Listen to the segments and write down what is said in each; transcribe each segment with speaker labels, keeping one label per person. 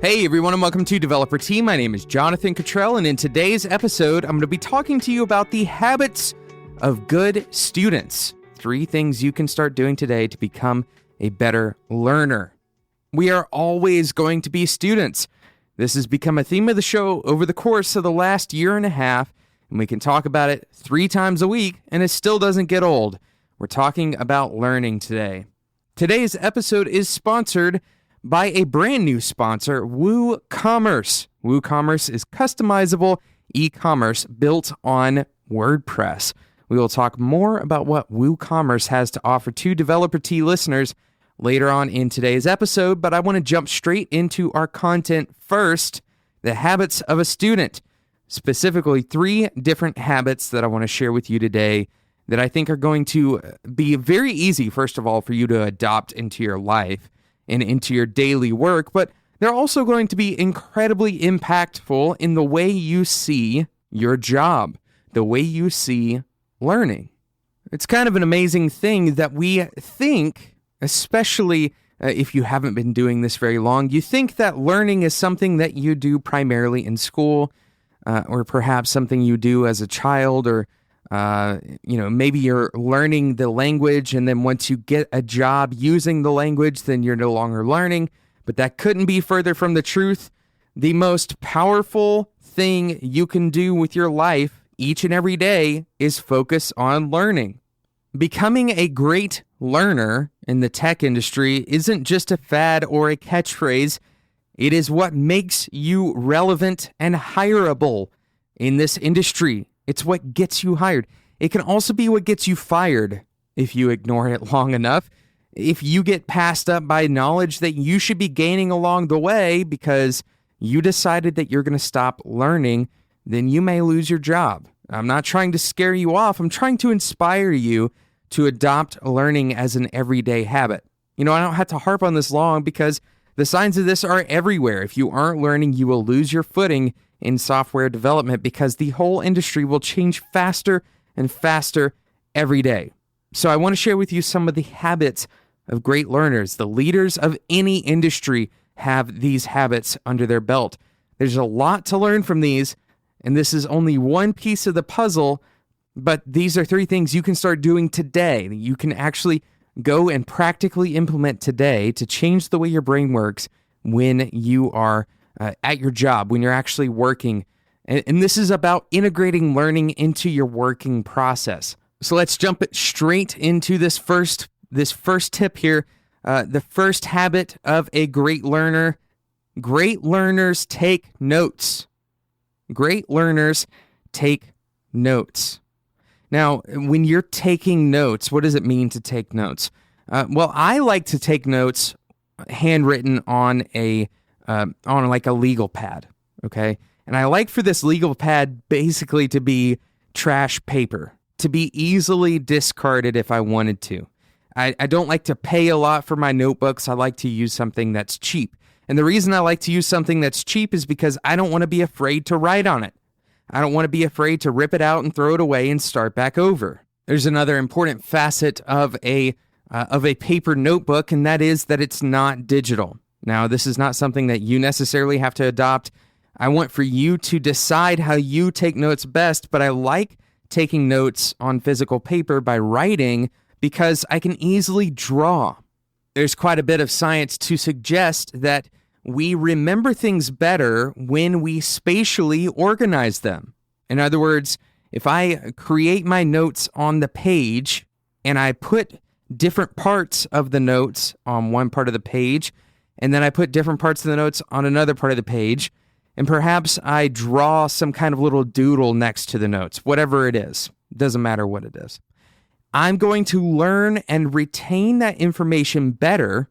Speaker 1: Hey everyone, and welcome to Developer Team. My name is Jonathan Cottrell, and in today's episode, I'm going to be talking to you about the habits of good students. 3 things you can start doing today to become a better learner. We are always going to be students. This has become a theme of the show over the course of the last year and a half, and we can talk about it 3 times a week, and it still doesn't get old. We're talking about learning today. Today's episode is sponsored by a brand new sponsor, WooCommerce. WooCommerce is customizable e-commerce built on WordPress. We will talk more about what WooCommerce has to offer to Developer Tea listeners later on in today's episode, but I want to jump straight into our content first, the habits of a student. Specifically, 3 different habits that I want to share with you today that I think are going to be very easy, first of all, for you to adopt into your life and into your daily work, but they're also going to be incredibly impactful in the way you see your job, the way you see learning. It's kind of an amazing thing that we think, especially if you haven't been doing this very long, you think that learning is something that you do primarily in school, or perhaps something you do as a child, or maybe you're learning the language, and then once you get a job using the language, then you're no longer learning. But that couldn't be further from the truth. The most powerful thing you can do with your life each and every day is focus on learning. Becoming a great learner in the tech industry isn't just a fad or a catchphrase. It is what makes you relevant and hireable in this industry. It's what gets you hired. It can also be what gets you fired if you ignore it long enough. If you get passed up by knowledge that you should be gaining along the way because you decided that you're going to stop learning, then you may lose your job. I'm not trying to scare you off. I'm trying to inspire you to adopt learning as an everyday habit. I don't have to harp on this long because the signs of this are everywhere. If you aren't learning, you will lose your footing in software development because the whole industry will change faster and faster every day. So I want to share with you some of the habits of great learners. The leaders of any industry have these habits under their belt. There's a lot to learn from these, and this is only one piece of the puzzle, but these are 3 things you can start doing today that you can actually go and practically implement today to change the way your brain works when you are at your job, when you're actually working. And this is about integrating learning into your working process. So let's jump it straight into this first tip here. The first habit of a great learner: great learners take notes. Great learners take notes. Now, when you're taking notes, what does it mean to take notes? Well, I like to take notes handwritten on like a legal pad, okay? And I like for this legal pad basically to be trash paper, to be easily discarded if I wanted to. I don't like to pay a lot for my notebooks. I like to use something that's cheap. And the reason I like to use something that's cheap is because I don't want to be afraid to write on it. I don't want to be afraid to rip it out and throw it away and start back over. There's another important facet of a paper notebook, and that is that it's not digital. Now, this is not something that you necessarily have to adopt. I want for you to decide how you take notes best, but I like taking notes on physical paper by writing because I can easily draw. There's quite a bit of science to suggest that we remember things better when we spatially organize them. In other words, if I create my notes on the page and I put different parts of the notes on one part of the page, and then I put different parts of the notes on another part of the page, and perhaps I draw some kind of little doodle next to the notes, whatever it is. Doesn't matter what it is. I'm going to learn and retain that information better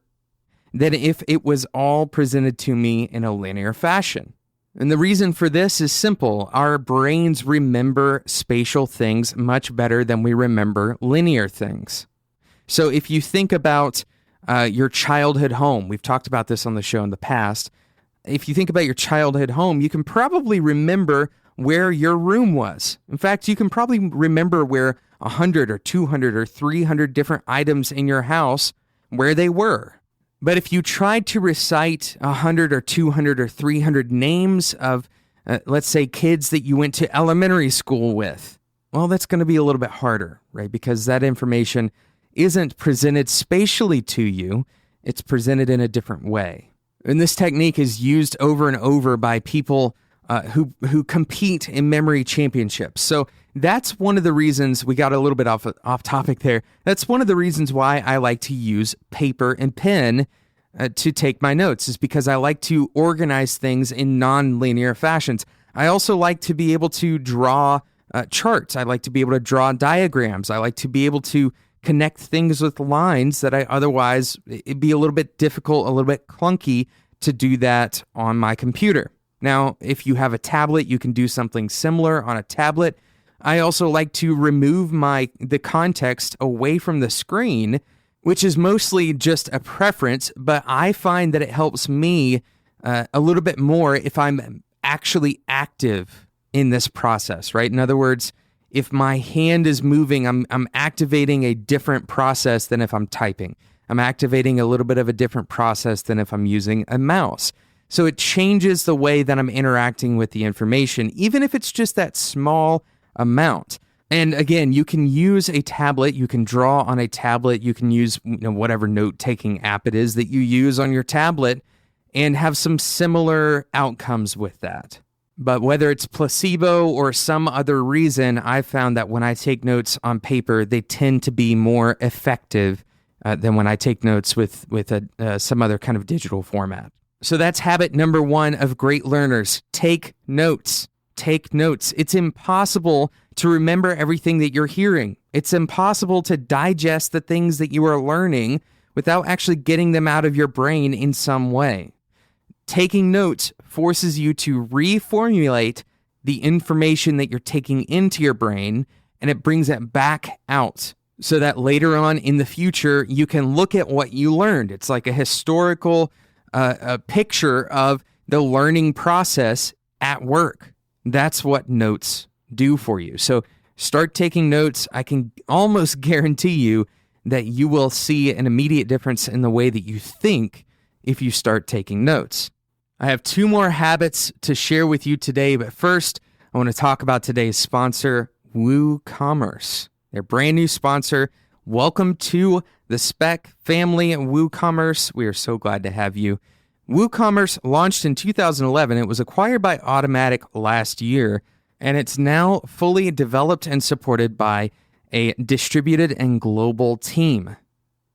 Speaker 1: than if it was all presented to me in a linear fashion. And the reason for this is simple. Our brains remember spatial things much better than we remember linear things. So if you think about your childhood home, we've talked about this on the show in the past. If you think about your childhood home, you can probably remember where your room was. In fact, you can probably remember where 100 or 200 or 300 different items in your house, where they were. But if you tried to recite 100 or 200 or 300 names of, let's say, kids that you went to elementary school with, well, that's going to be a little bit harder, right? Because that information isn't presented spatially to you. It's presented in a different way. And this technique is used over and over by people who compete in memory championships. So that's one of the reasons, we got a little bit off topic there. That's one of the reasons why I like to use paper and pen to take my notes, is because I like to organize things in non-linear fashions. I also like to be able to draw charts. I like to be able to draw diagrams. I like to be able to connect things with lines that I otherwise, it'd be a little bit difficult, a little bit clunky to do that on my computer. Now, if you have a tablet, you can do something similar on a tablet. I also like to remove the context away from the screen, which is mostly just a preference, but I find that it helps me a little bit more if I'm actually active in this process, right? In other words, if my hand is moving, I'm activating a different process than if I'm typing. I'm activating a little bit of a different process than if I'm using a mouse. So it changes the way that I'm interacting with the information, even if it's just that small amount. And again, you can use a tablet, you can draw on a tablet, you can use whatever note-taking app it is that you use on your tablet and have some similar outcomes with that. But whether it's placebo or some other reason, I've found that when I take notes on paper, they tend to be more effective than when I take notes with some other kind of digital format. So that's habit number 1 of great learners. Take notes. Take notes. It's impossible to remember everything that you're hearing. It's impossible to digest the things that you are learning without actually getting them out of your brain in some way. Taking notes forces you to reformulate the information that you're taking into your brain, and it brings it back out so that later on in the future, you can look at what you learned. It's like a historical a picture of the learning process at work. That's what notes do for you. So start taking notes. I can almost guarantee you that you will see an immediate difference in the way that you think if you start taking notes. I have 2 more habits to share with you today, but first, I want to talk about today's sponsor, WooCommerce. Their brand new sponsor. Welcome to the Spec family, WooCommerce. We are so glad to have you. WooCommerce launched in 2011. It was acquired by Automattic last year, and it's now fully developed and supported by a distributed and global team.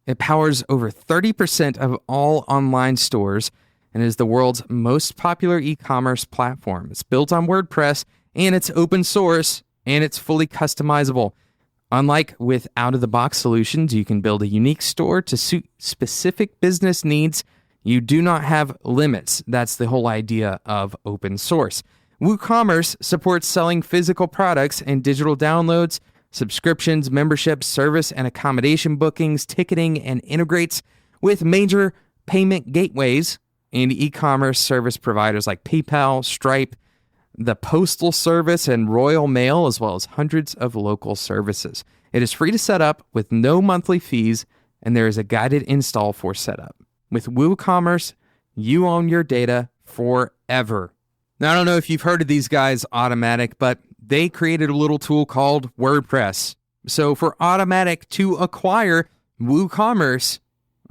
Speaker 1: It powers over 30% of all online stores and is the world's most popular e-commerce platform. It's built on WordPress, and it's open source, and it's fully customizable. Unlike with out-of-the-box solutions, you can build a unique store to suit specific business needs. You do not have limits. That's the whole idea of open source. WooCommerce supports selling physical products and digital downloads, subscriptions, memberships, service and accommodation bookings, ticketing, and integrates with major payment gateways and e-commerce service providers like PayPal, Stripe, the Postal Service, and Royal Mail, as well as hundreds of local services. It is free to set up with no monthly fees, and there is a guided install for setup. With WooCommerce, you own your data forever. Now, I don't know if you've heard of these guys, Automattic, but they created a little tool called WordPress. So for Automattic to acquire WooCommerce,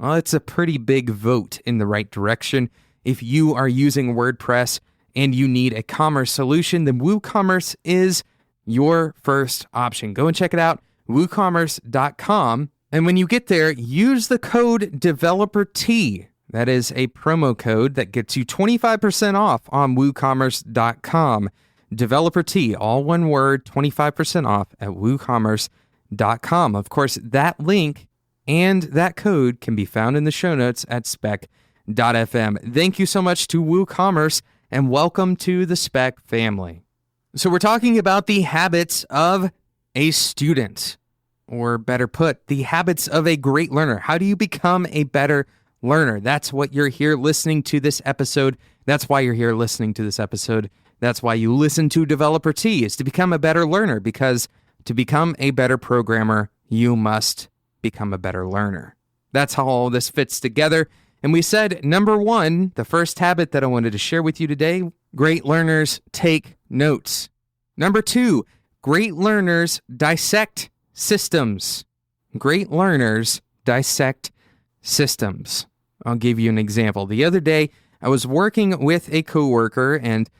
Speaker 1: well, it's a pretty big vote in the right direction. If you are using WordPress and you need a commerce solution, then WooCommerce is your first option. Go and check it out, woocommerce.com. And when you get there, use the code DEVELOPERT. That is a promo code that gets you 25% off on woocommerce.com. DEVELOPERT, all one word, 25% off at woocommerce.com. Of course, that link and that code can be found in the show notes at spec.fm. Thank you so much to WooCommerce, and welcome to the Spec family. So we're talking about the habits of a student, or better put, the habits of a great learner. How do you become a better learner? That's what you're here listening to this episode. That's why you're here listening to this episode. That's why you listen to Developer T, is to become a better learner, because to become a better programmer, you must become a better learner. That's how all this fits together. And we said, number one, the first habit that I wanted to share with you today, great learners take notes. Number two, great learners dissect systems. Great learners dissect systems. I'll give you an example. The other day, I was working with a coworker, and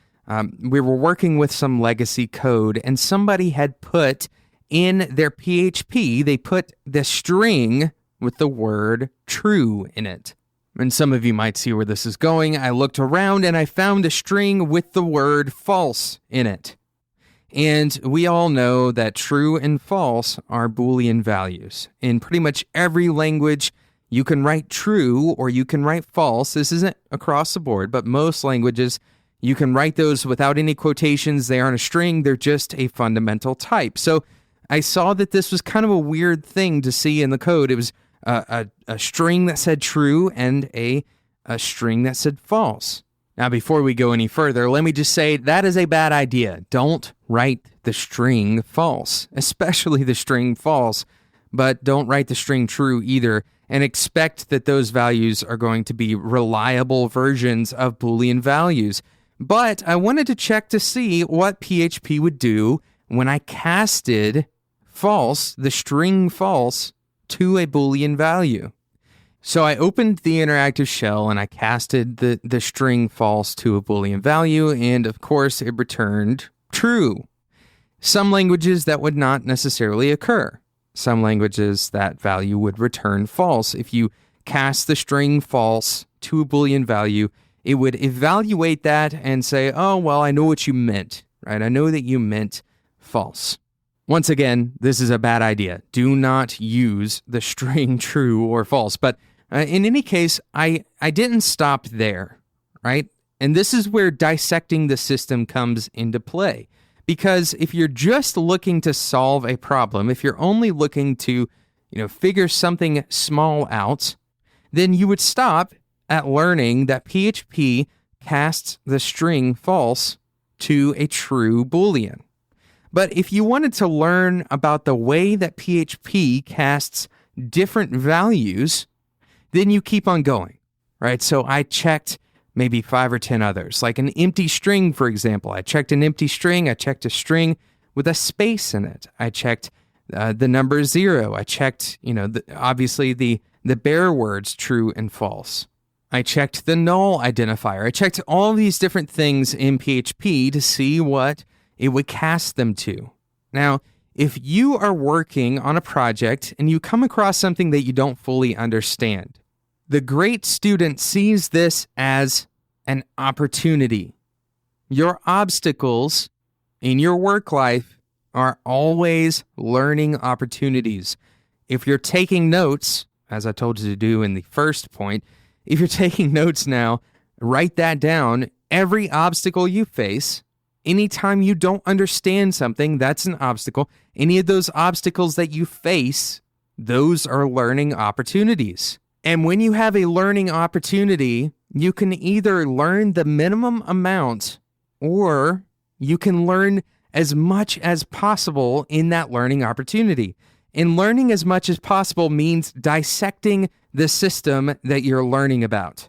Speaker 1: we were working with some legacy code, and somebody had put in their PHP, they put the string with the word true in it. And some of you might see where this is going. I looked around and I found a string with the word false in it. And we all know that true and false are Boolean values. In pretty much every language, you can write true or you can write false. This isn't across the board, but most languages, you can write those without any quotations. They aren't a string. They're just a fundamental type. So I saw that this was kind of a weird thing to see in the code. It was a string that said true and a string that said false. Now, before we go any further, let me just say that is a bad idea. Don't write the string false, especially the string false, but don't write the string true either, and expect that those values are going to be reliable versions of Boolean values. But I wanted to check to see what PHP would do when I casted false, the string false, to a Boolean value. So I opened the interactive shell and I casted the string false to a Boolean value, and of course it returned true. Some languages that would not necessarily occur. Some languages that value would return false. If you cast the string false to a Boolean value, it would evaluate that and say, oh, well, I know what you meant, right? I know that you meant false. Once again, this is a bad idea. Do not use the string true or false. But in any case, I didn't stop there, right? And this is where dissecting the system comes into play. Because if you're just looking to solve a problem, if you're only looking to, figure something small out, then you would stop at learning that PHP casts the string false to a true Boolean. But if you wanted to learn about the way that PHP casts different values, then you keep on going, right? So I checked maybe 5 or 10 others, like an empty string, for example. I checked an empty string. I checked a string with a space in it. I checked the number 0. I checked, obviously the bare words, true and false. I checked the null identifier. I checked all these different things in PHP to see what it would cast them to. Now, if you are working on a project and you come across something that you don't fully understand, the great student sees this as an opportunity. Your obstacles in your work life are always learning opportunities. If you're taking notes, as I told you to do in the first point, if you're taking notes now, write that down. Every obstacle you face, anytime you don't understand something, that's an obstacle. Any of those obstacles that you face, those are learning opportunities. And when you have a learning opportunity, you can either learn the minimum amount or you can learn as much as possible in that learning opportunity. And learning as much as possible means dissecting the system that you're learning about.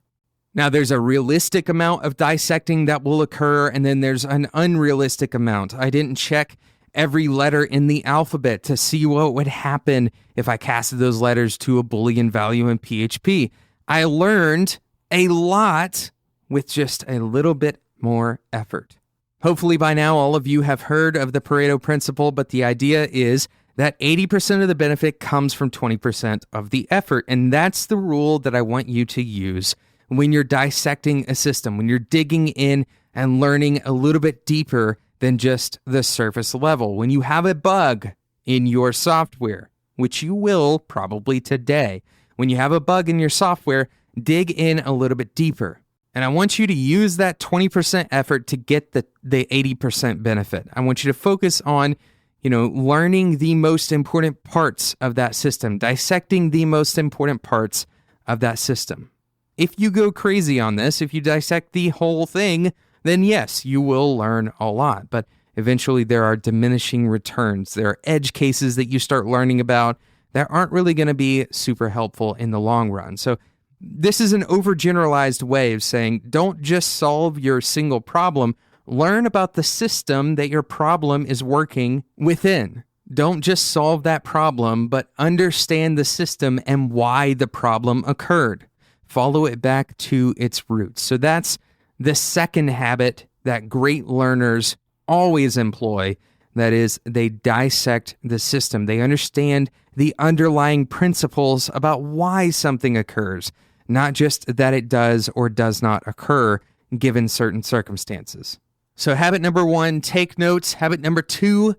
Speaker 1: Now, there's a realistic amount of dissecting that will occur, and then there's an unrealistic amount. I didn't check every letter in the alphabet to see what would happen if I casted those letters to a Boolean value in PHP. I learned a lot with just a little bit more effort. Hopefully by now all of you have heard of the Pareto principle, but the idea is that 80% of the benefit comes from 20% of the effort, and that's the rule that I want you to use when you're dissecting a system, when you're digging in and learning a little bit deeper than just the surface level. When you have a bug in your software, which you will probably today, when you have a bug in your software, dig in a little bit deeper. And I want you to use that 20% effort to get the 80% benefit. I want you to focus on, learning the most important parts of that system, dissecting the most important parts of that system. If you go crazy on this, if you dissect the whole thing, then yes, you will learn a lot. But eventually there are diminishing returns. There are edge cases that you start learning about that aren't really going to be super helpful in the long run. So This is an overgeneralized way of saying don't just solve your single problem, learn about the system that your problem is working within. Don't just solve that problem, but understand the system and why the problem occurred. Follow it back to its roots. So that's the second habit that great learners always employ. That is, they dissect the system. They understand the underlying principles about why something occurs, not just that it does or does not occur given certain circumstances. So habit number 1, take notes. Habit number 2,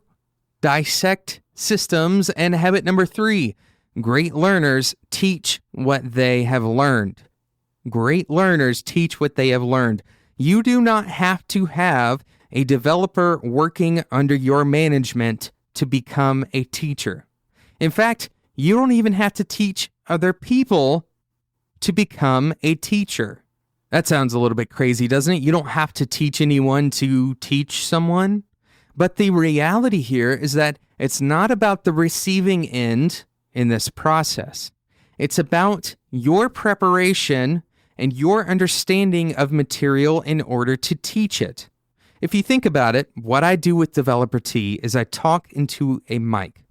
Speaker 1: dissect systems. And habit number 3, great learners teach what they have learned. Great learners teach what they have learned. You do not have to have a developer working under your management to become a teacher. In fact, you don't even have to teach other people to become a teacher. That sounds a little bit crazy, doesn't it? You don't have to teach anyone to teach someone. But the reality here is that it's not about the receiving end in this process. It's about your preparation and your understanding of material in order to teach it. If you think about it, what I do with Developer T is I talk into a mic.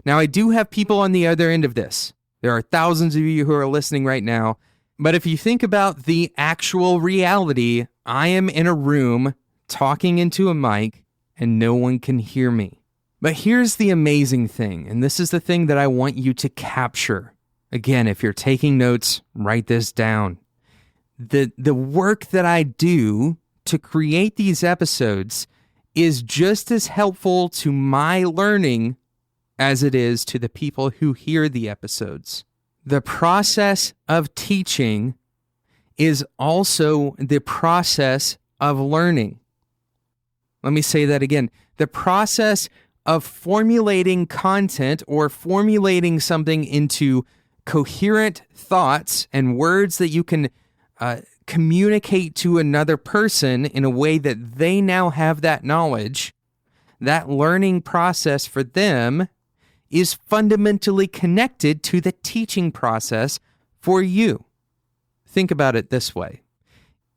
Speaker 1: Now, I do have people on the other end of this. There are thousands of you who are listening right now. But if you think about the actual reality, I am in a room talking into a mic and no one can hear me. But here's the amazing thing, and this is the thing that I want you to capture. Again, if you're taking notes, write this down. The work that I do to create these episodes is just as helpful to my learning as it is to the people who hear the episodes. The process of teaching is also the process of learning. Let me say that again. The process of formulating content or formulating something into coherent thoughts and words that you can communicate to another person in a way that they now have that knowledge, that learning process for them is fundamentally connected to the teaching process for you. Think about it this way.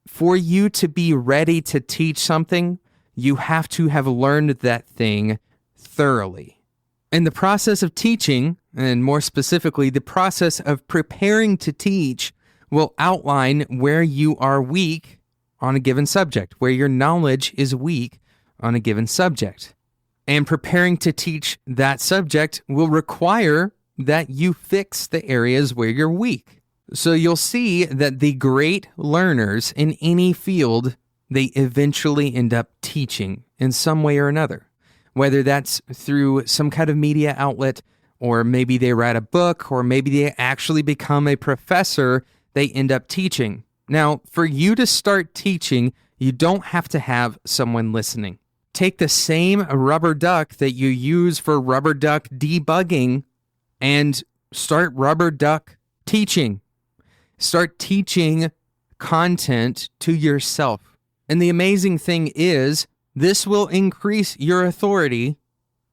Speaker 1: For you to be ready to teach something, you have to have learned that thing thoroughly. And the process of teaching, and more specifically, the process of preparing to teach, will outline where you are weak on a given subject, where your knowledge is weak on a given subject. And preparing to teach that subject will require that you fix the areas where you're weak. So you'll see that the great learners in any field, they eventually end up teaching in some way or another, whether that's through some kind of media outlet, or maybe they write a book, or maybe they actually become a professor, they end up teaching. Now, for you to start teaching, you don't have to have someone listening. Take the same rubber duck that you use for rubber duck debugging and start rubber duck teaching. Start teaching content to yourself. And the amazing thing is, this will increase your authority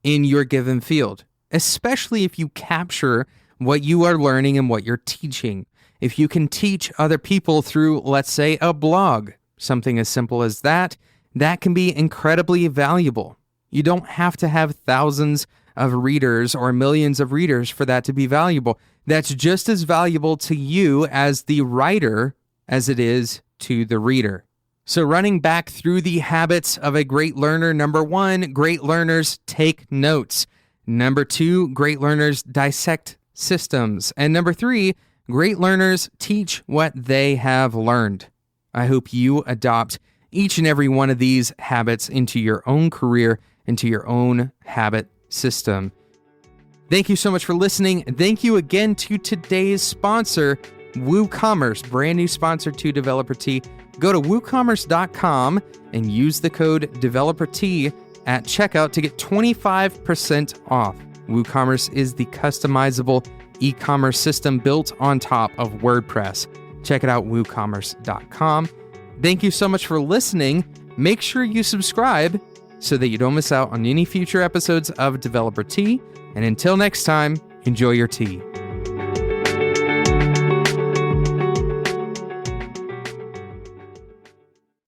Speaker 1: in your given field, especially if you capture what you are learning and what you're teaching. If you can teach other people through, let's say, a blog, something as simple as that, that can be incredibly valuable. You don't have to have thousands of readers or millions of readers for that to be valuable. That's just as valuable to you as the writer as it is to the reader. So running back through the habits of a great learner, number 1, great learners take notes. Number 2, great learners dissect systems. And number 3, great learners teach what they have learned. I hope you adopt each and every one of these habits into your own career, into your own habit system. Thank you so much for listening. Thank you again to today's sponsor, WooCommerce, brand new sponsor to Developer T. Go to woocommerce.com and use the code DeveloperT at checkout to get 25% off. WooCommerce is the customizable e-commerce system built on top of WordPress. Check it out, woocommerce.com. Thank you so much for listening. Make sure you subscribe so that you don't miss out on any future episodes of Developer T. And until next time, enjoy your tea.